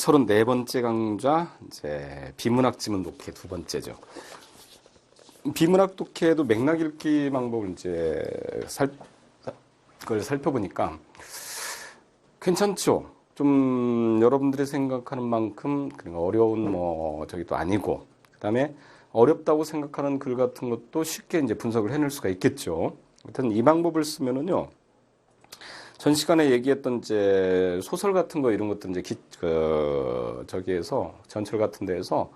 34번째 강좌, 이제 비문학 지문 독해 두 번째죠. 비문학 독해도 맥락 읽기 방법을 이제 그걸 살펴보니까 괜찮죠. 좀 여러분들이 생각하는 만큼 어려운 저기도 아니고, 그다음에 어렵다고 생각하는 글 같은 것도 쉽게 이제 분석을 해낼 수가 있겠죠. 하여튼 이 방법을 쓰면은요. 전 시간에 얘기했던 이제 소설 같은 거 이런 것들 이제 저기에서 전철 같은 데에서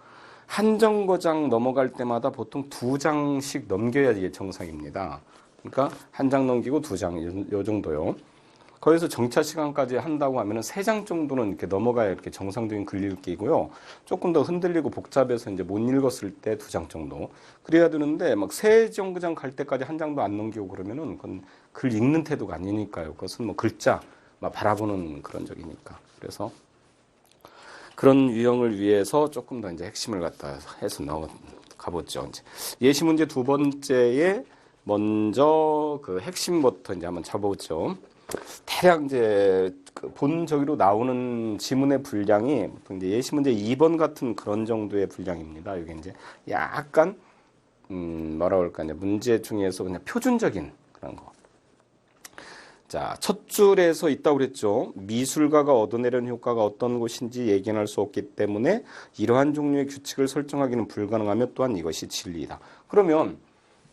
한 정거장 넘어갈 때마다 보통 2장씩 넘겨야 이게 정상입니다. 그러니까 한 장 넘기고 2장 요 정도요. 거기서 정차 시간까지 한다고 하면은 3장 정도는 이렇게 넘어가야 이렇게 정상적인 글 읽기고요. 조금 더 흔들리고 복잡해서 이제 못 읽었을 때 2장 정도. 그래야 되는데 막 3정거장 갈 때까지 한 장도 안 넘기고 그러면은 그건 글 읽는 태도가 아니니까요. 그것은 뭐 글자 막 바라보는 그런 적이니까. 그래서 그런 유형을 위해서 조금 더 이제 핵심을 갖다 해서 가보죠. 이제 예시 문제 두 번째에 먼저 그 핵심부터 이제 한번 잡아보죠. 대략 이제 본 저기로 나오는 지문의 분량이 보통 이제 예시 문제 2번 같은 그런 정도의 분량입니다. 이게 이제 약간 뭐라 그럴까 이제 문제 중에서 그냥 표준적인 그런 거. 자, 첫 줄에서 있다고 그랬죠. 미술가가 얻어내려는 효과가 어떤 것인지 예견할 수 없기 때문에 이러한 종류의 규칙을 설정하기는 불가능하며 또한 이것이 진리이다. 그러면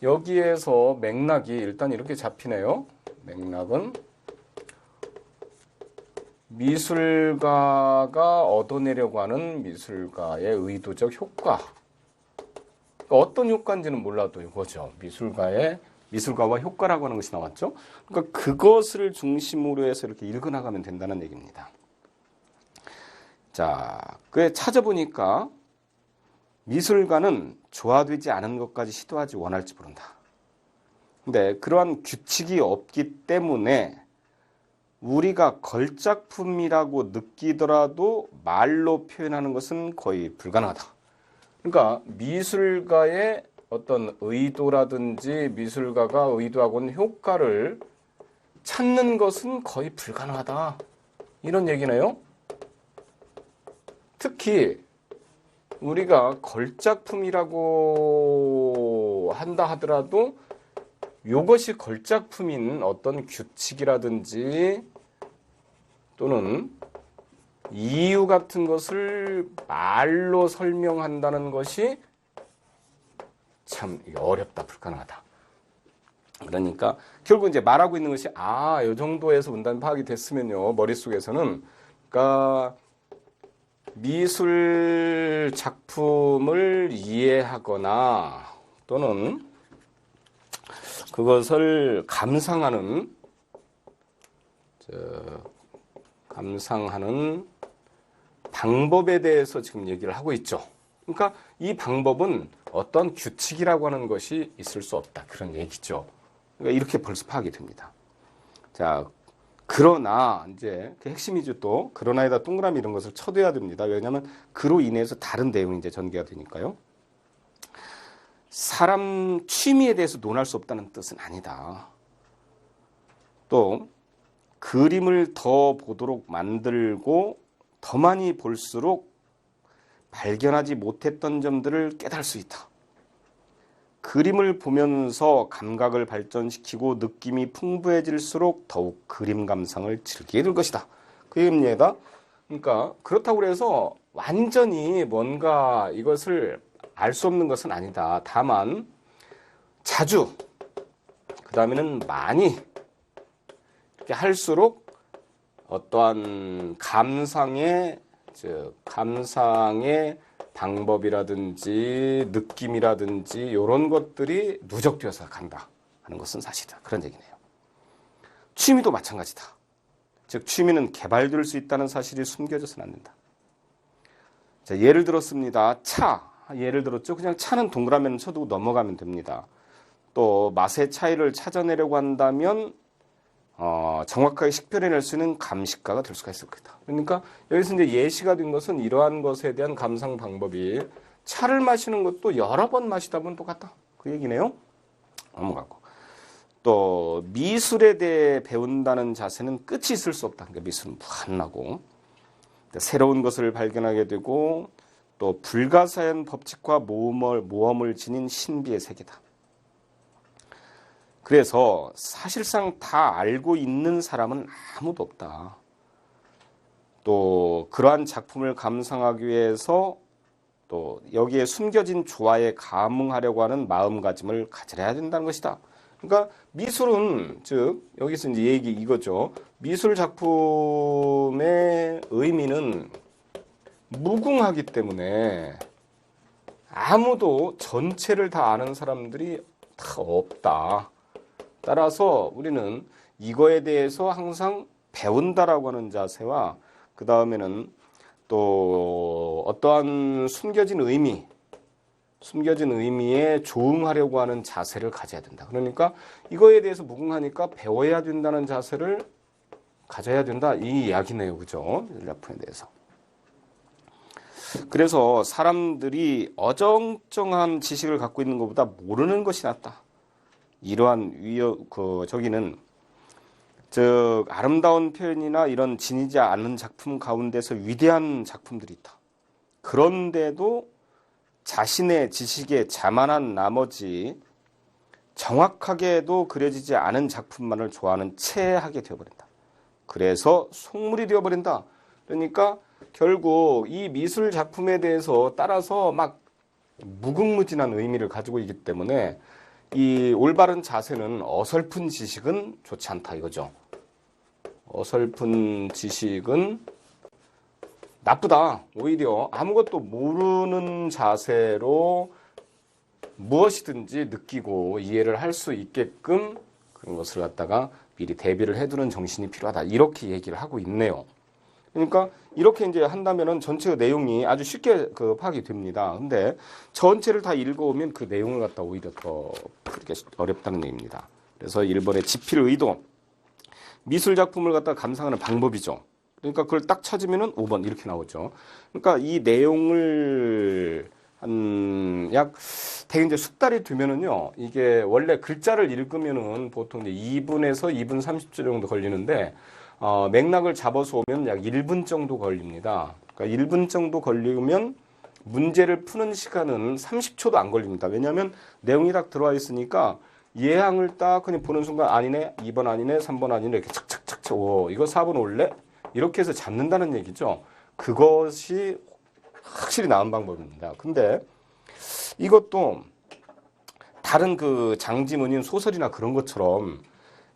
여기에서 맥락이 일단 이렇게 잡히네요. 맥락은 미술가가 얻어내려고 하는 미술가의 의도적 효과. 그러니까 어떤 효과인지는 몰라도 이거죠. 미술가와 효과라고 하는 것이 나왔죠. 그러니까 그것을 중심으로 해서 이렇게 읽어나가면 된다는 얘기입니다. 자, 그에 찾아보니까 미술가는 조화되지 않은 것까지 시도하지 원할지 모른다. 근데 그러한 규칙이 없기 때문에 우리가 걸작품이라고 느끼더라도 말로 표현하는 것은 거의 불가능하다. 그러니까 미술가의 어떤 의도라든지 미술가가 의도하고 있는 효과를 찾는 것은 거의 불가능하다. 이런 얘기네요. 특히 우리가 걸작품이라고 한다 하더라도 이것이 걸작품인 어떤 규칙이라든지 또는 이유 같은 것을 말로 설명한다는 것이 참 어렵다, 불가능하다. 그러니까 결국 이제 말하고 있는 것이 이 정도에서 문단 파악이 됐으면요. 머릿속에서는 그러니까 미술 작품을 이해하거나 또는 그것을 감상하는 방법에 대해서 지금 얘기를 하고 있죠. 그러니까 이 방법은 어떤 규칙이라고 하는 것이 있을 수 없다. 그런 얘기죠. 그러니까 이렇게 벌써 파악이 됩니다. 자, 그러나 이제 그 핵심이죠. 또 그러나에다 동그라미 이런 것을 쳐둬야 됩니다. 왜냐하면 그로 인해서 다른 내용이 이제 전개가 되니까요. 사람 취미에 대해서 논할 수 없다는 뜻은 아니다. 또 그림을 더 보도록 만들고 더 많이 볼수록 발견하지 못했던 점들을 깨달을 수 있다. 그림을 보면서 감각을 발전시키고 느낌이 풍부해질수록 더욱 그림 감상을 즐기게 될 것이다. 그 얘기입니다. 그러니까 그렇다고 해서 완전히 뭔가 이것을 알 수 없는 것은 아니다. 다만 자주 그 다음에는 많이 이렇게 할수록 어떠한 감상의 방법이라든지 느낌이라든지 이런 것들이 누적되어서 간다 하는 것은 사실이다. 그런 얘기네요. 취미도 마찬가지다. 즉 취미는 개발될 수 있다는 사실이 숨겨져서는 안 된다. 자, 예를 들었습니다. 예를 들었죠. 그냥 차는 동그라미는 쳐두고 넘어가면 됩니다. 또 맛의 차이를 찾아내려고 한다면 정확하게 식별해낼 수 있는 감식가가 될 수가 있을 거다. 그러니까 여기서 이제 예시가 된 것은 이러한 것에 대한 감상 방법이 차를 마시는 것도 여러 번 마시다 보면 똑같다. 그 얘기네요. 넘어가고. 또 미술에 대해 배운다는 자세는 끝이 있을 수 없다. 그러니까 미술은 무한하고 새로운 것을 발견하게 되고 또 불가사의한 법칙과 모험을 지닌 신비의 세계다. 그래서 사실상 다 알고 있는 사람은 아무도 없다. 또 그러한 작품을 감상하기 위해서 또 여기에 숨겨진 조화에 감응하려고 하는 마음가짐을 가져야 된다는 것이다. 그러니까 미술은 즉 여기서 이제 얘기 이거죠. 미술 작품의 의미는 무궁하기 때문에 아무도 전체를 다 아는 사람들이 다 없다. 따라서 우리는 이거에 대해서 항상 배운다라고 하는 자세와 그 다음에는 또 어떠한 숨겨진 의미에 조응하려고 하는 자세를 가져야 된다. 그러니까 이거에 대해서 무궁하니까 배워야 된다는 자세를 가져야 된다. 이 이야기네요. 그죠? 작품에 대해서. 그래서 사람들이 어정쩡한 지식을 갖고 있는 것보다 모르는 것이 낫다. 이러한 저기는 즉 아름다운 표현이나 이런 지니지 않은 작품 가운데서 위대한 작품들이 있다. 그런데도 자신의 지식에 자만한 나머지 정확하게도 그려지지 않은 작품만을 좋아하는 체하게 되어버린다. 그래서 속물이 되어버린다. 그러니까 결국 이 미술 작품에 대해서 따라서 막 무궁무진한 의미를 가지고 있기 때문에 이 올바른 자세는 어설픈 지식은 좋지 않다 이거죠. 어설픈 지식은 나쁘다. 오히려 아무것도 모르는 자세로 무엇이든지 느끼고 이해를 할 수 있게끔 그런 것을 갖다가 미리 대비를 해두는 정신이 필요하다. 이렇게 얘기를 하고 있네요. 그러니까 이렇게 이제 한다면은 전체 내용이 아주 쉽게 파악이 됩니다. 근데 전체를 다 읽어오면 그 내용을 갖다 오히려 더 그렇게 어렵다는 얘기입니다. 그래서 1번의 지필 의도, 미술 작품을 갖다 감상하는 방법이죠. 그러니까 그걸 딱 찾으면은 5번 이렇게 나오죠. 그러니까 이 내용을 대개 이제 숙달이 되면은요, 이게 원래 글자를 읽으면은 보통 이제 2분에서 2분 30초 정도 걸리는데, 맥락을 잡아서 오면 약 1분 정도 걸립니다. 그러니까 1분 정도 걸리면 문제를 푸는 시간은 30초도 안 걸립니다. 왜냐하면 내용이 딱 들어와 있으니까 예항을 딱 그냥 보는 순간 아니네, 2번 아니네, 3번 아니네 이렇게 착착착착 이거 4번 올래? 이렇게 해서 잡는다는 얘기죠. 그것이 확실히 나은 방법입니다. 근데 이것도 다른 그 장지문인 소설이나 그런 것처럼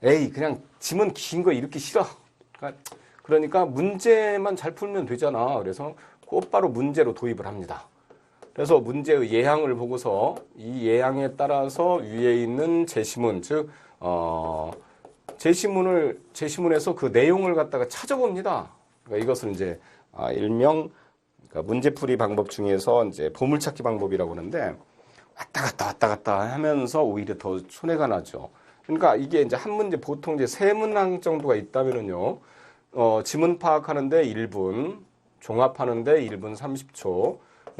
에이 그냥 지문 긴 거 읽기 싫어. 그러니까 문제만 잘 풀면 되잖아. 그래서 곧바로 문제로 도입을 합니다. 그래서 문제의 예항을 보고서 이 예항에 따라서 위에 있는 제시문, 즉 제시문에서 그 내용을 갖다가 찾아봅니다. 그러니까 이것을 이제 일명 그러니까 문제풀이 방법 중에서 이제 보물찾기 방법이라고 하는데 왔다 갔다 하면서 오히려 더 손해가 나죠. 그러니까 이게 이제 한 문제 보통 이제 세 문항 정도가 있다면은요, 지문 파악하는데 1분, 종합하는데 1분 30초,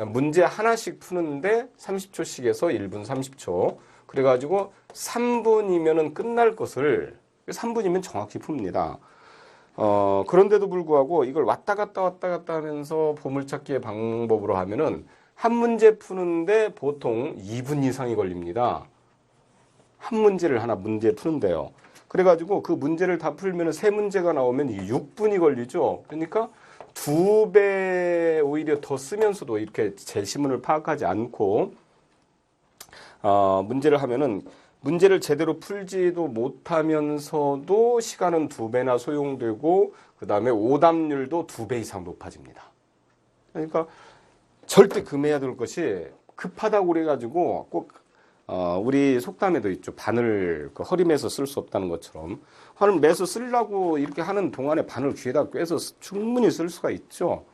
문제 하나씩 푸는데 30초씩에서 1분 30초. 그래가지고 3분이면은 끝날 것을 3분이면 정확히 풉니다. 그런데도 불구하고 이걸 왔다 갔다 하면서 보물찾기의 방법으로 하면은 한 문제 푸는데 보통 2분 이상이 걸립니다. 한 문제를 하나 문제 푸는데요. 그래가지고 그 문제를 다 풀면 세 문제가 나오면 6분이 걸리죠. 그러니까 2배 오히려 더 쓰면서도 이렇게 제시문을 파악하지 않고 문제를 하면은 문제를 제대로 풀지도 못하면서도 시간은 2배나 소용되고 그 다음에 오답률도 2배 이상 높아집니다. 그러니까 절대 금해야 될 것이 급하다고 그래가지고 꼭 우리 속담에도 있죠. 바늘 허리 매서 쓸 수 없다는 것처럼 바늘 매서 쓰려고 이렇게 하는 동안에 바늘 귀에다 꿰서 충분히 쓸 수가 있죠.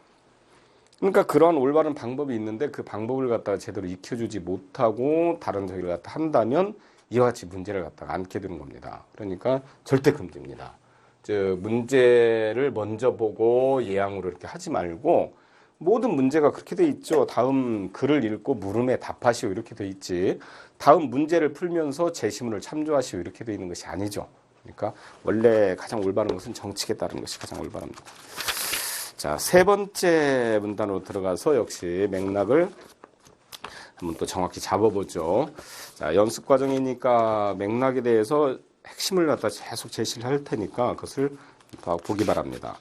그러니까 그런 올바른 방법이 있는데 그 방법을 갖다가 제대로 익혀주지 못하고 다른 저기를 갖다 한다면 이와 같이 문제를 갖다가 안게 되는 겁니다. 그러니까 절대 금지입니다. 즉 문제를 먼저 보고 예항으로 이렇게 하지 말고 모든 문제가 그렇게 돼 있죠. 다음 글을 읽고 물음에 답하시오 이렇게 돼 있지. 다음 문제를 풀면서 제시문을 참조하시오 이렇게 돼 있는 것이 아니죠. 그러니까 원래 가장 올바른 것은 정칙에 따르는 것이 가장 올바릅니다. 자, 세 번째 문단으로 들어가서 역시 맥락을 한번 또 정확히 잡아보죠. 자, 연습 과정이니까 맥락에 대해서 핵심을 갖다 계속 제시를 할 테니까 그것을 보기 바랍니다.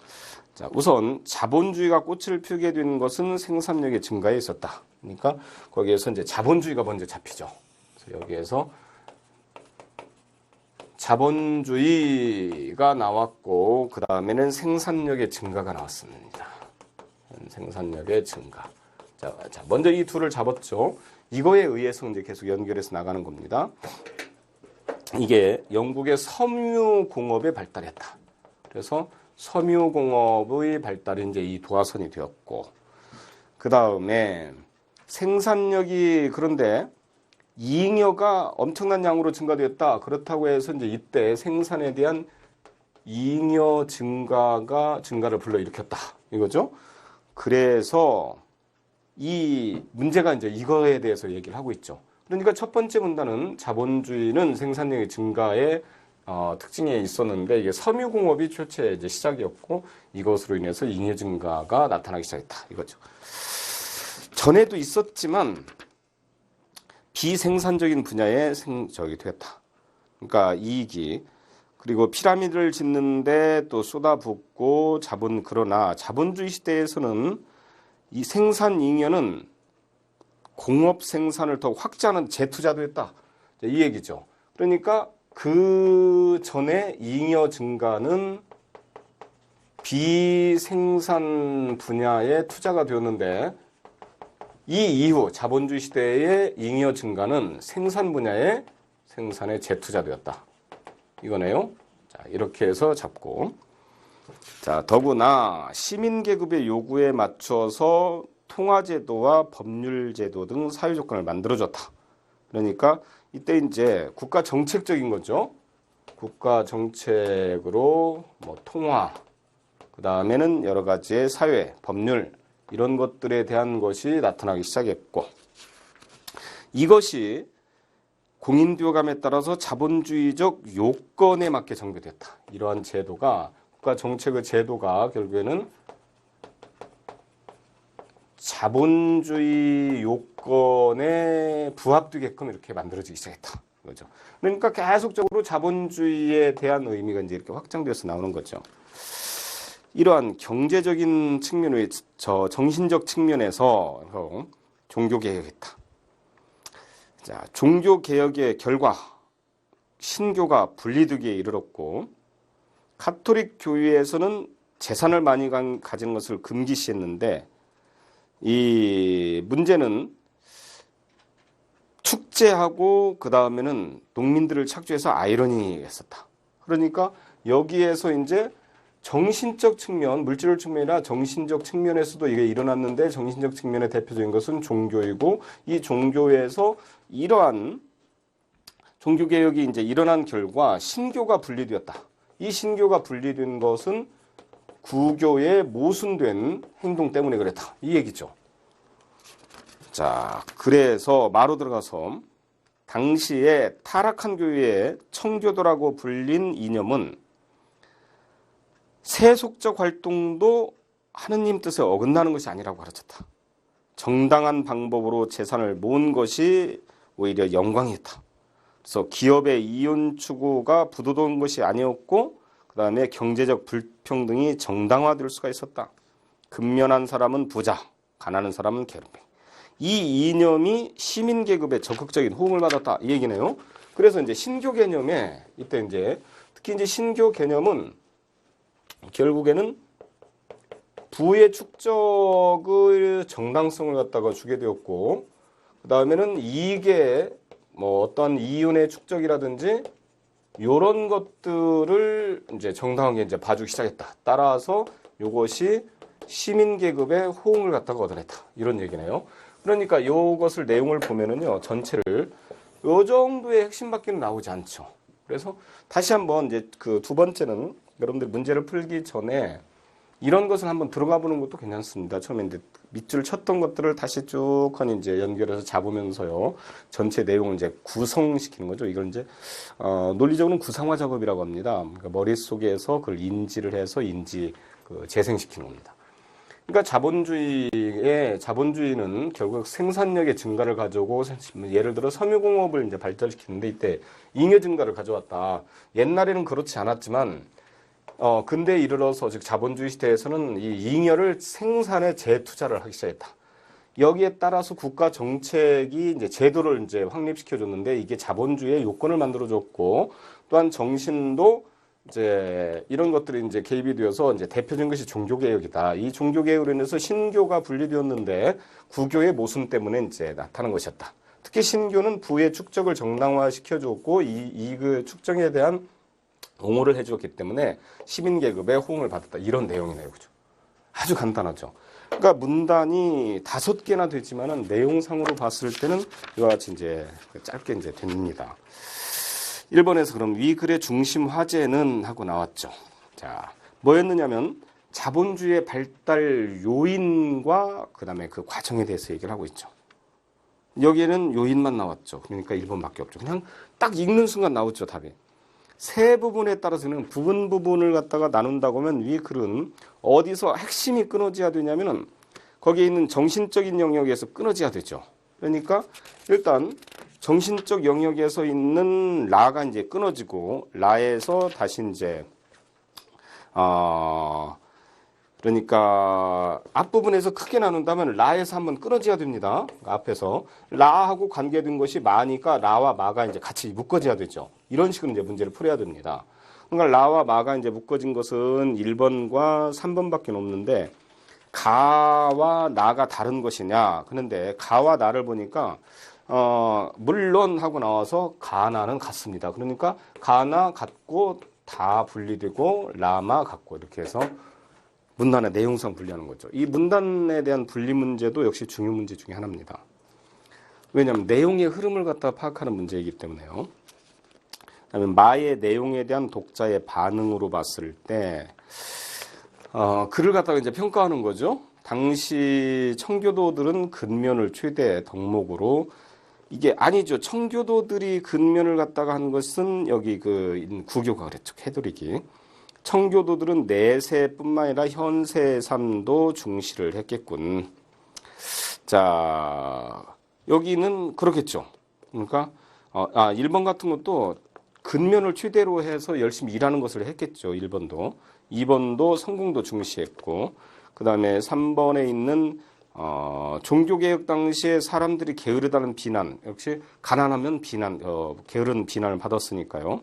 자, 우선 자본주의가 꽃을 피우게 된 것은 생산력의 증가에 있었다. 그러니까 거기에서 이제 자본주의가 먼저 잡히죠. 그래서 여기에서 자본주의가 나왔고 그 다음에는 생산력의 증가가 나왔습니다. 생산력의 증가. 자, 먼저 이 둘을 잡았죠. 이거에 의해서 이제 계속 연결해서 나가는 겁니다. 이게 영국의 섬유공업의 발달했다. 그래서 섬유공업의 발달이 이제 이 도화선이 되었고, 그 다음에 생산력이 그런데 잉여가 엄청난 양으로 증가되었다. 그렇다고 해서 이제 이때 생산에 대한 잉여 증가를 불러일으켰다. 이거죠. 그래서 이 문제가 이제 이거에 대해서 얘기를 하고 있죠. 그러니까 첫 번째 문단은 자본주의는 생산력의 증가에 특징에 있었는데 이게 섬유공업이 최초의 이제 시작이었고 이것으로 인해서 잉여 증가가 나타나기 시작했다. 이거죠. 전에도 있었지만 비생산적인 분야에 되었다. 그러니까 이익이 그리고 피라미드를 짓는데 또 쏟아붓고 그러나 자본주의 시대에서는 이 생산 잉여는 공업 생산을 더 확장하는 재투자도 했다. 이 얘기죠. 그러니까 그 전에 잉여 증가는 비생산 분야에 투자가 되었는데 이 이후 자본주의 시대의 잉여 증가는 생산 분야의 생산에 재투자되었다. 이거네요. 자, 이렇게 해서 잡고. 자, 더구나 시민계급의 요구에 맞춰서 통화제도와 법률제도 등 사회조건을 만들어줬다. 그러니까 이때 이제 국가 정책적인 거죠. 국가 정책으로 뭐 통화, 그 다음에는 여러 가지의 사회, 법률 이런 것들에 대한 것이 나타나기 시작했고 이것이 공인비호감에 따라서 자본주의적 요건에 맞게 정비됐다. 이러한 제도가 국가 정책의 제도가 결국에는 자본주의 요건에 부합되게끔 이렇게 만들어지기 시작했다. 그죠? 그러니까 계속적으로 자본주의에 대한 의미가 이제 이렇게 확장되어서 나오는 거죠. 이러한 경제적인 측면의 정신적 측면에서 종교개혁했다. 자, 종교개혁의 결과 신교가 분리되기에 이르렀고 카톨릭 교회에서는 재산을 많이 가지는 것을 금기시했는데 이 문제는 축제하고 그 다음에는 농민들을 착취해서 아이러니했었다. 그러니까 여기에서 이제 정신적 측면, 물질 측면이나 정신적 측면에서도 이게 일어났는데 정신적 측면의 대표적인 것은 종교이고 이 종교에서 이러한 종교개혁이 이제 일어난 결과 신교가 분리되었다. 이 신교가 분리된 것은 구교의 모순된 행동 때문에 그랬다. 이 얘기죠. 자, 그래서 마로 들어가서 당시에 타락한 교회의 청교도라고 불린 이념은 세속적 활동도 하느님 뜻에 어긋나는 것이 아니라고 가르쳤다. 정당한 방법으로 재산을 모은 것이 오히려 영광이었다. 그래서 기업의 이윤 추구가 부도덕한 것이 아니었고 그 다음에 경제적 불평등이 정당화될 수가 있었다. 근면한 사람은 부자, 가난한 사람은 괴롭힘. 이 이념이 시민계급의 적극적인 호응을 받았다. 이 얘기네요. 그래서 이제 신교 개념에 이때 이제 특히 이제 신교 개념은 결국에는 부의 축적의 정당성을 갖다가 주게 되었고 그 다음에는 이익의 뭐 어떤 이윤의 축적이라든지 이런 것들을 이제 정당하게 이제 봐주기 시작했다. 따라서 이것이 시민계급의 호응을 갖다가 얻어냈다. 이런 얘기네요. 그러니까 이것을 내용을 보면은요 전체를 요 정도의 핵심밖에는 나오지 않죠. 그래서 다시 한번 이제 그 두 번째는 여러분들 문제를 풀기 전에 이런 것을 한번 들어가 보는 것도 괜찮습니다. 처음에 이제 밑줄 쳤던 것들을 다시 쭉 이제 연결해서 잡으면서요. 전체 내용을 이제 구성시키는 거죠. 이걸 이제, 논리적으로는 구상화 작업이라고 합니다. 그러니까 머릿속에서 그걸 인지를 해서 재생시키는 겁니다. 그러니까 자본주의는 결국 생산력의 증가를 가져오고 예를 들어 섬유공업을 이제 발달시키는데 이때 잉여 증가를 가져왔다. 옛날에는 그렇지 않았지만 근대에 이르러서 즉 자본주의 시대에서는 이 잉여를 생산에 재투자를 하기 시작했다. 여기에 따라서 국가 정책이 이제 제도를 이제 확립시켜 줬는데 이게 자본주의의 요건을 만들어 줬고 또한 정신도 이제 이런 것들이 이제 개입이 되어서 이제 대표적인 것이 종교개혁이다. 이 종교개혁으로 인해서 신교가 분리되었는데 구교의 모순 때문에 이제 나타난 것이었다. 특히 신교는 부의 축적을 정당화시켜 줬고 그 축적에 대한 옹호를 해주었기 때문에 시민계급의 호응을 받았다. 이런 내용이네요. 그죠? 아주 간단하죠. 그러니까 문단이 5개나 되지만은 내용상으로 봤을 때는 이와 같이 이제 짧게 이제 됩니다. 1번에서 그럼 위 글의 중심 화제는 하고 나왔죠. 자, 뭐였느냐면 자본주의의 발달 요인과 그다음에 그 과정에 대해서 얘기를 하고 있죠. 여기에는 요인만 나왔죠. 그러니까 1번밖에 없죠. 그냥 딱 읽는 순간 나오죠, 답이. 세 부분에 따라서는 부분을 갖다가 나눈다고 하면 위 글은 어디서 핵심이 끊어져야 되냐면은 거기에 있는 정신적인 영역에서 끊어져야 되죠. 그러니까 일단 정신적 영역에서 있는 라가 이제 끊어지고 라에서 다시 이제 그러니까 앞부분에서 크게 나눈다면 라에서 한번 끊어져야 됩니다. 앞에서 라하고 관계된 것이 마니까 라와 마가 이제 같이 묶어져야 되죠. 이런 식으로 이제 문제를 풀어야 됩니다. 그러니까 라와 마가 이제 묶어진 것은 1번과 3번밖에 없는데 가와 나가 다른 것이냐? 그런데 가와 나를 보니까 물론 하고 나와서 가나는 같습니다. 그러니까 가나 같고 다 분리되고 라마 같고 이렇게 해서 문단의 내용상 분리하는 거죠. 이 문단에 대한 분리 문제도 역시 중요 문제 중에 하나입니다. 왜냐하면 내용의 흐름을 갖다 파악하는 문제이기 때문에요. 그다음에 마의 내용에 대한 독자의 반응으로 봤을 때 글을 갖다가 이제 평가하는 거죠. 당시 청교도들은 근면을 최대 덕목으로 이게 아니죠. 청교도들이 근면을 갖다가 한 것은 여기 그 구교가 그랬죠. 캐톨릭이. 청교도들은 내세뿐만 아니라 현세의 삶도 중시를 했겠군. 자, 여기는 그렇겠죠. 그러니까 1번 같은 것도 근면을 최대로 해서 열심히 일하는 것을 했겠죠. 1번도. 2번도 성공도 중시했고 그 다음에 3번에 있는 종교개혁 당시에 사람들이 게으르다는 비난, 역시 가난하면 게으른 비난을 받았으니까요.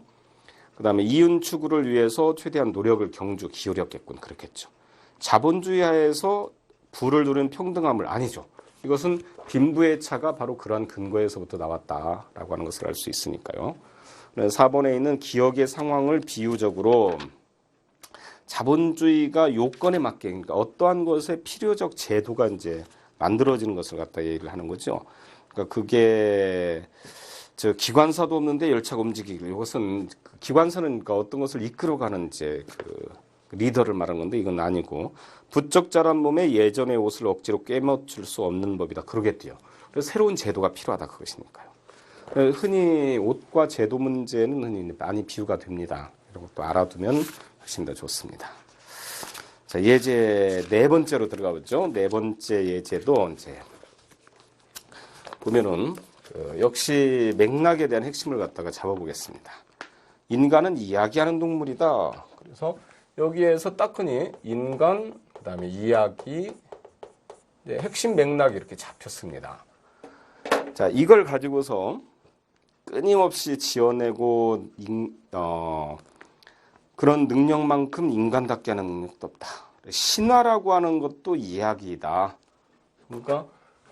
그 다음에 이윤 추구를 위해서 최대한 노력을 기울였겠군. 그렇겠죠. 자본주의 하에서 부를 누린 평등함을 아니죠. 이것은 빈부의 차가 바로 그러한 근거에서부터 나왔다라고 하는 것을 알 수 있으니까요. 4번에 있는 기억의 상황을 비유적으로 자본주의가 요건에 맞게 그러니까 어떠한 것에 필요적 제도가 이제 만들어지는 것을 갖다 얘기를 하는 거죠. 그러니까 그게 기관사도 없는데 열차가 움직이고 이것은 기관사는 그러니까 어떤 것을 이끌어가는 이제 그 리더를 말하는 건데 이건 아니고 부쩍 자란 몸에 예전의 옷을 억지로 꿰맞출 수 없는 법이다. 그러겠대요. 그래서 새로운 제도가 필요하다 그것이니까요. 흔히 옷과 제도 문제는 흔히 많이 비유가 됩니다. 이런 것도 알아두면 훨씬 더 좋습니다. 자, 예제 4번째로 들어가 보죠. 4번째 예제도 이제 보면은 역시 맥락에 대한 핵심을 갖다가 잡아보겠습니다. 인간은 이야기하는 동물이다. 그래서 여기에서 딱 흔히 인간, 그 다음에 이야기, 핵심 맥락이 이렇게 잡혔습니다. 자, 이걸 가지고서 끊임없이 지어내고 그런 능력만큼 인간답게 하는 능력도 없다. 신화라고 하는 것도 이야기이다. 그러니까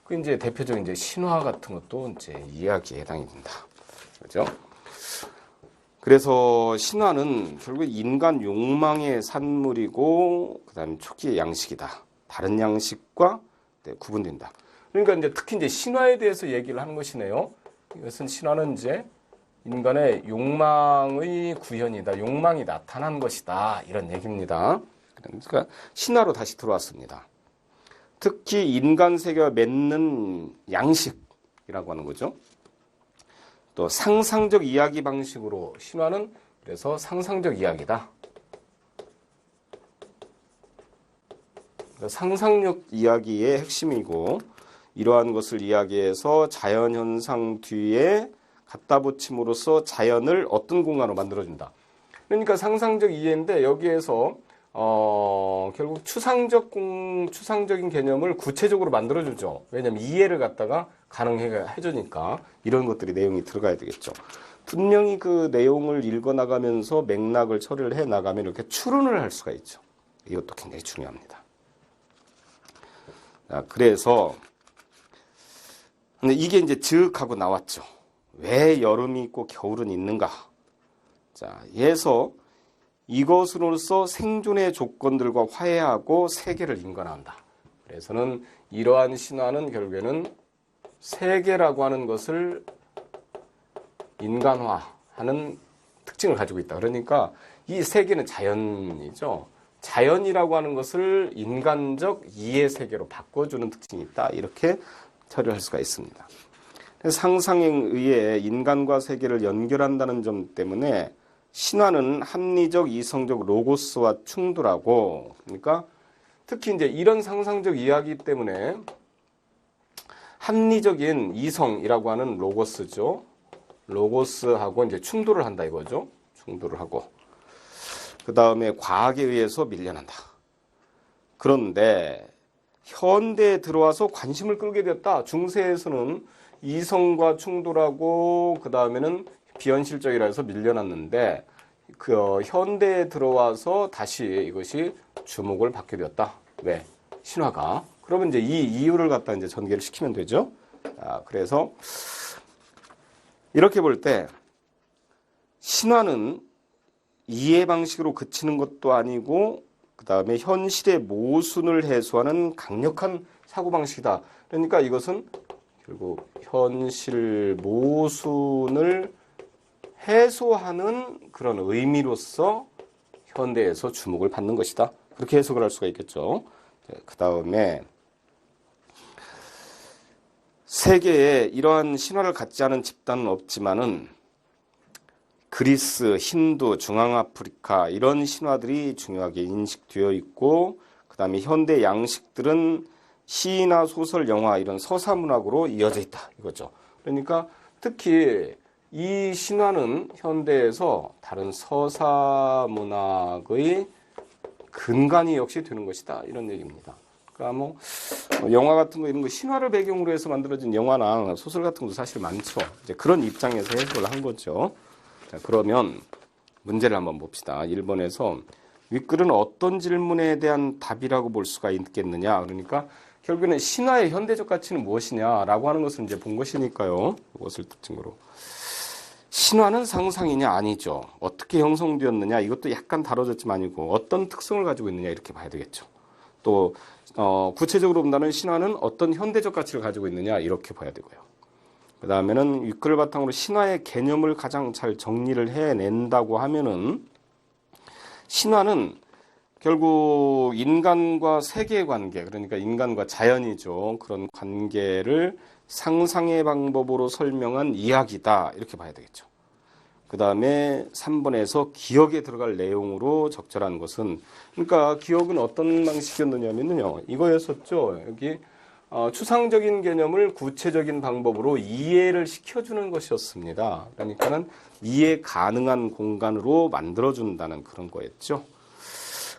그 이제 대표적인 이제 신화 같은 것도 이제 이야기에 해당이 된다. 그렇죠? 그래서 신화는 결국 인간 욕망의 산물이고 그다음에 초기의 양식이다. 다른 양식과 구분된다. 그러니까 이제 특히 이제 신화에 대해서 얘기를 하는 것이네요. 이것은 신화는 이제 인간의 욕망의 구현이다. 욕망이 나타난 것이다. 이런 얘기입니다. 그러니까 신화로 다시 들어왔습니다. 특히 인간 세계와 맺는 양식이라고 하는 거죠. 또 상상적 이야기 방식으로 신화는 그래서 상상적 이야기다. 상상력 이야기의 핵심이고 이러한 것을 이야기해서 자연현상 뒤에 갖다 붙임으로써 자연을 어떤 공간으로 만들어준다. 그러니까 상상적 이해인데 여기에서 결국 추상적인 개념을 구체적으로 만들어주죠. 왜냐하면 이해를 갖다가 가능해주니까 이런 것들이 내용이 들어가야 되겠죠. 분명히 그 내용을 읽어나가면서 맥락을 처리를 해나가면 이렇게 추론을 할 수가 있죠. 이것도 굉장히 중요합니다. 자, 그래서 근데 이게 이제 즉하고 나왔죠. 왜 여름이 있고 겨울은 있는가? 자, 해서 이것으로서 생존의 조건들과 화해하고 세계를 인간화한다. 그래서는 이러한 신화는 결국에는 세계라고 하는 것을 인간화하는 특징을 가지고 있다. 그러니까 이 세계는 자연이죠. 자연이라고 하는 것을 인간적 이해 세계로 바꿔주는 특징이 있다. 이렇게 처리할 수가 있습니다. 상상에 의해 인간과 세계를 연결한다는 점 때문에 신화는 합리적, 이성적 로고스와 충돌하고, 그러니까 특히 이제 이런 상상적 이야기 때문에 합리적인 이성이라고 하는 로고스죠. 로고스하고 이제 충돌을 한다 이거죠. 충돌을 하고. 그 다음에 과학에 의해서 밀려난다. 그런데 현대에 들어와서 관심을 끌게 됐다. 중세에서는 이성과 충돌하고 그 다음에는 비현실적이라 해서 밀려났는데 그 현대에 들어와서 다시 이것이 주목을 받게 되었다. 왜? 신화가. 그러면 이제 이 이유를 갖다 이제 전개를 시키면 되죠. 그래서 이렇게 볼 때 신화는 이해 방식으로 그치는 것도 아니고 그 다음에 현실의 모순을 해소하는 강력한 사고방식이다. 그러니까 이것은 결국 현실 모순을 해소하는 그런 의미로서 현대에서 주목을 받는 것이다. 그렇게 해석을 할 수가 있겠죠. 그 다음에 세계에 이러한 신화를 갖지 않은 집단은 없지만은 그리스, 힌두, 중앙아프리카 이런 신화들이 중요하게 인식되어 있고 그 다음에 현대 양식들은 시나 소설, 영화 이런 서사문학으로 이어져 있다 이거죠. 그러니까 특히 이 신화는 현대에서 다른 서사문학의 근간이 역시 되는 것이다 이런 얘기입니다. 그러니까 뭐 영화 같은 거 이런 거 신화를 배경으로 해서 만들어진 영화나 소설 같은 것도 사실 많죠. 이제 그런 입장에서 해석을 한 거죠. 자, 그러면 문제를 한번 봅시다. 1번에서 윗글은 어떤 질문에 대한 답이라고 볼 수가 있겠느냐. 그러니까 결국에는 신화의 현대적 가치는 무엇이냐라고 하는 것을 이제 본 것이니까요. 이것을 특징으로. 신화는 상상이냐 아니죠. 어떻게 형성되었느냐 이것도 약간 다뤄졌지만 아니고 어떤 특성을 가지고 있느냐 이렇게 봐야 되겠죠. 또 구체적으로 본다면 신화는 어떤 현대적 가치를 가지고 있느냐 이렇게 봐야 되고요. 그 다음에는 윗글을 바탕으로 신화의 개념을 가장 잘 정리를 해낸다고 하면은 신화는 결국 인간과 세계의 관계, 그러니까 인간과 자연이죠. 그런 관계를 상상의 방법으로 설명한 이야기다. 이렇게 봐야 되겠죠. 그 다음에 3번에서 기억에 들어갈 내용으로 적절한 것은, 그러니까 기억은 어떤 방식이었느냐면요. 이거였었죠. 여기 추상적인 개념을 구체적인 방법으로 이해를 시켜주는 것이었습니다. 그러니까는 이해 가능한 공간으로 만들어준다는 그런 거였죠.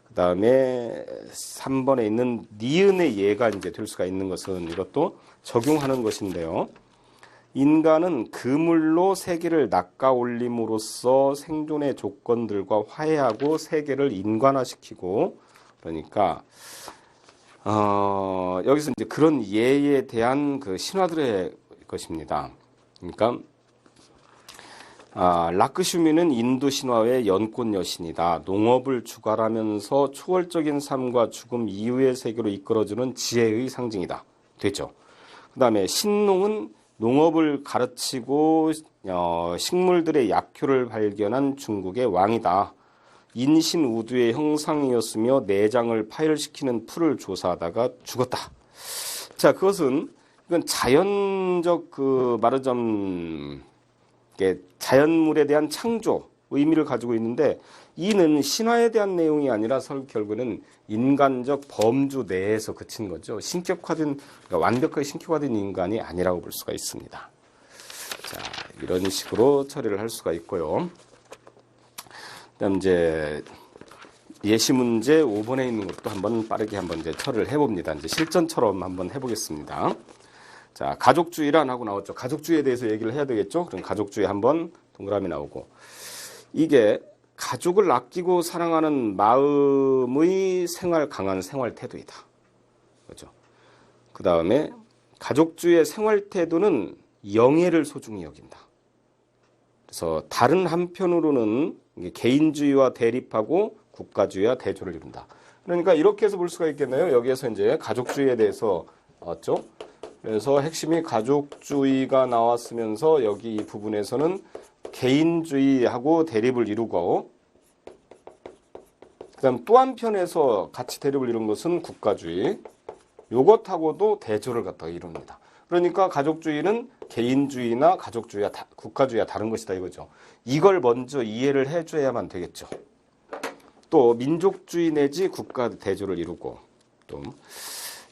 그 다음에 3번에 있는 니은의 예가 이제 될 수가 있는 것은 이것도 적용하는 것인데요. 인간은 그물로 세계를 낚아올림으로써 생존의 조건들과 화해하고 세계를 인간화시키고 그러니까 여기서 이제 그런 예에 대한 그 신화들의 것입니다. 그러니까 라크슈미는 인도 신화의 연꽃 여신이다. 농업을 주관하면서 초월적인 삶과 죽음 이후의 세계로 이끌어주는 지혜의 상징이다. 됐죠. 그 다음에 신농은 농업을 가르치고 식물들의 약효를 발견한 중국의 왕이다. 인신우두의 형상이었으며 내장을 파열시키는 풀을 조사하다가 죽었다. 자, 그것은 이건 자연적 그 말하자면 자연물에 대한 창조 의미를 가지고 있는데 이는 신화에 대한 내용이 아니라 결국은 인간적 범주 내에서 그친 거죠. 신격화된 그러니까 완벽하게 신격화된 인간이 아니라고 볼 수가 있습니다. 자, 이런 식으로 처리를 할 수가 있고요. 그다음 이제 예시 문제 5번에 있는 것도 한번 빠르게 한번 이제 처리를 해봅니다. 이제 실전처럼 한번 해보겠습니다. 자, 가족주의란 하고 나왔죠. 가족주의에 대해서 얘기를 해야 되겠죠. 그럼 가족주의 한번 동그라미 나오고 이게 가족을 아끼고 사랑하는 마음의 강한 생활 태도이다. 그렇죠. 그 다음에 가족주의의 생활 태도는 영예를 소중히 여긴다. 그래서 다른 한편으로는 개인주의와 대립하고 국가주의와 대조를 이룬다. 그러니까 이렇게 해서 볼 수가 있겠네요. 여기에서 이제 가족주의에 대해서 나왔죠. 그래서 핵심이 가족주의가 나왔으면서 여기 이 부분에서는 개인주의하고 대립을 이루고 그다음 또 한편에서 같이 대립을 이룬 것은 국가주의. 이것하고도 대조를 갖다가 이룹니다. 그러니까 가족주의는 개인주의나 가족주의와 국가주의와 다른 것이다 이거죠. 이걸 먼저 이해를 해줘야만 되겠죠. 또 민족주의 내지 국가 대조를 이루고 또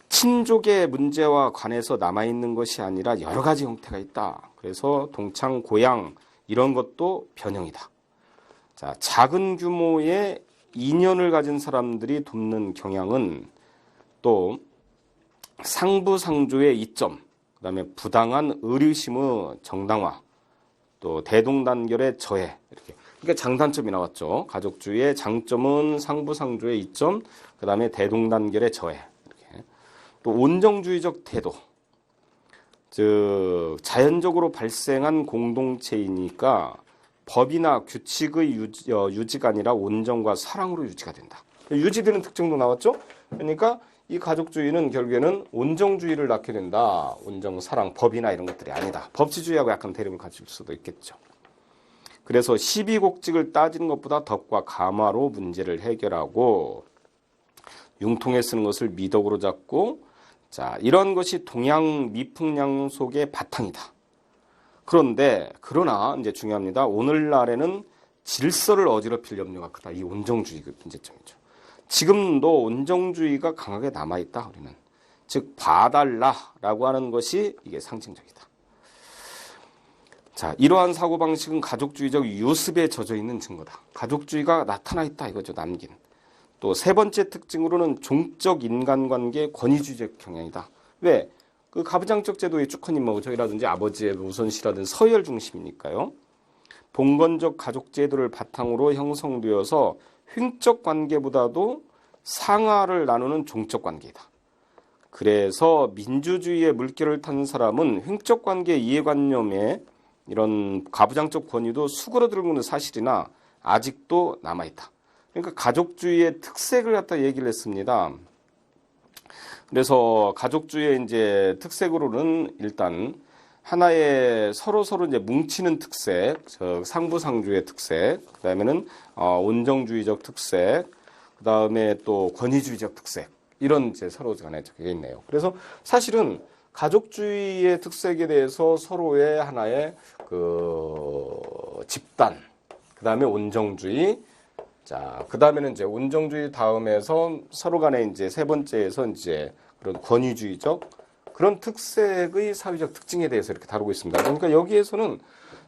친족의 문제와 관해서 남아있는 것이 아니라 여러 가지 형태가 있다. 그래서 동창, 고향 이런 것도 변형이다. 자, 작은 규모의 인연을 가진 사람들이 돕는 경향은 또 상부상조의 이점, 그 다음에 부당한 의리심의 정당화, 또 대동단결의 저해 이렇게. 그러니까 장단점이 나왔죠. 가족주의의 장점은 상부상조의 이점, 그 다음에 대동단결의 저해. 이렇게. 또 온정주의적 태도. 즉 자연적으로 발생한 공동체이니까 법이나 규칙의 유지가 아니라 온정과 사랑으로 유지가 된다. 유지되는 특징도 나왔죠. 그러니까 이 가족주의는 결국에는 온정주의를 낳게 된다. 온정, 사랑, 법이나 이런 것들이 아니다. 법치주의하고 약간 대립을 가질 수도 있겠죠. 그래서 시비곡직을 따지는 것보다 덕과 감화로 문제를 해결하고 융통에 쓰는 것을 미덕으로 잡고 자, 이런 것이 동양 미풍양속의 바탕이다. 그러나 이제 중요합니다. 오늘날에는 질서를 어지럽힐 염려가 크다. 이 온정주의가 문제점이죠. 지금도 온정주의가 강하게 남아있다. 우리는 즉 봐달라라고 하는 것이 이게 상징적이다. 자, 이러한 사고방식은 가족주의적 유습에 젖어있는 증거다. 가족주의가 나타나 있다 이거죠. 남긴. 또 세 번째 특징으로는 종적 인간관계 권위주의적 경향이다. 왜? 그 가부장적 제도의 주커님저희라든지 아버지의 우선시라든지 서열 중심이니까요. 봉건적 가족 제도를 바탕으로 형성되어서 횡적 관계보다도 상하를 나누는 종적 관계이다. 그래서 민주주의의 물결을 탄 사람은 횡적 관계 이해관념에 이런 가부장적 권위도 수그러들고 있는 사실이나 아직도 남아있다. 그러니까 가족주의의 특색을 갖다 얘기를 했습니다. 그래서 가족주의의 이제 특색으로는 일단 하나의 서로 이제 뭉치는 특색, 상부상조의 특색, 그다음에는 온정주의적 특색, 그다음에 또 권위주의적 특색 이런 이제 서로 간에 적혀 있네요. 그래서 사실은 가족주의의 특색에 대해서 서로의 하나의 그 집단, 그다음에 온정주의, 자, 그다음에는 이제 온정주의 다음에서 서로 간에 이제 세 번째에서 이제 그런 권위주의적 그런 특색의 사회적 특징에 대해서 이렇게 다루고 있습니다. 그러니까 여기에서는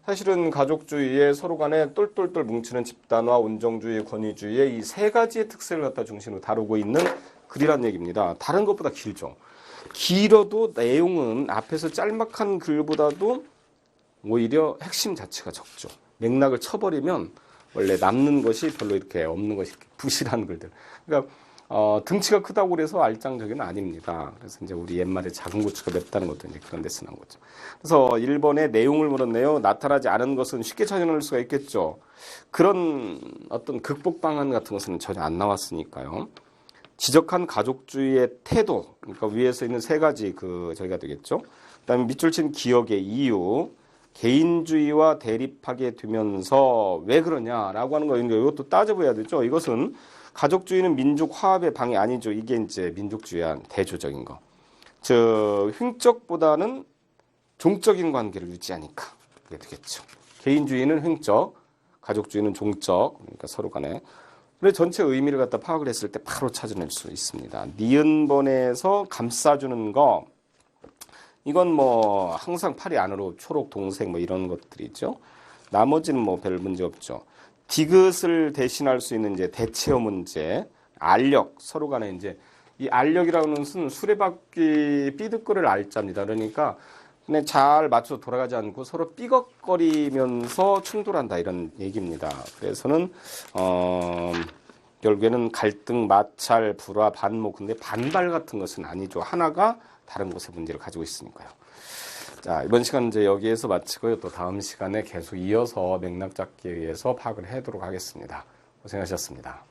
사실은 가족주의의 서로 간에 똘똘똘 뭉치는 집단화, 온정주의, 권위주의의 이 세 가지의 특색을 갖다 중심으로 다루고 있는 글이란 얘기입니다. 다른 것보다 길죠. 길어도 내용은 앞에서 짤막한 글보다도 오히려 핵심 자체가 적죠. 맥락을 쳐버리면 원래 남는 것이 별로 이렇게 없는 것이 부실한 글들. 그러니까 등치가 크다고 그래서 알짱저기는 아닙니다. 그래서 이제 우리 옛말에 작은 고추가 맵다는 것도 이제 그런 데서 나온 거죠. 그래서 1번에 내용을 물었네요. 나타나지 않은 것은 쉽게 찾아낼 수가 있겠죠. 그런 어떤 극복 방안 같은 것은 전혀 안 나왔으니까요. 지적한 가족주의의 태도, 그러니까 위에서 있는 세 가지 저희가 되겠죠. 그다음에 밑줄 친 기억의 이유, 개인주의와 대립하게 되면서 왜 그러냐라고 하는 거 있는데 이것도 따져봐야 되죠. 이것은 가족주의는 민족 화합의 방이 아니죠. 이게 이제 민족주의한 대조적인 거. 즉 횡적보다는 종적인 관계를 유지하니까 그게 되겠죠. 개인주의는 횡적, 가족주의는 종적, 그러니까 서로 간에. 그래 전체 의미를 갖다 파악을 했을 때 바로 찾아낼 수 있습니다. 니은번에서 감싸주는 거, 이건 뭐 항상 팔이 안으로 초록, 동색 뭐 이런 것들이 있죠. 나머지는 뭐 별 문제 없죠. 디귿을 대신할 수 있는 이제 대체어 문제, 알력, 서로 간에 이제 이 알력이라는 것은 수레바퀴 삐득거릴 알자입니다. 그러니까 그냥 잘 맞춰서 돌아가지 않고 서로 삐걱거리면서 충돌한다 이런 얘기입니다. 그래서는 결국에는 갈등, 마찰, 불화, 반목. 근데 반발 같은 것은 아니죠. 하나가 다른 곳에 문제를 가지고 있으니까요. 자, 이번 시간은 이제 여기에서 마치고요. 또 다음 시간에 계속 이어서 맥락 잡기에 의해서 파악을 하도록 하겠습니다. 고생하셨습니다.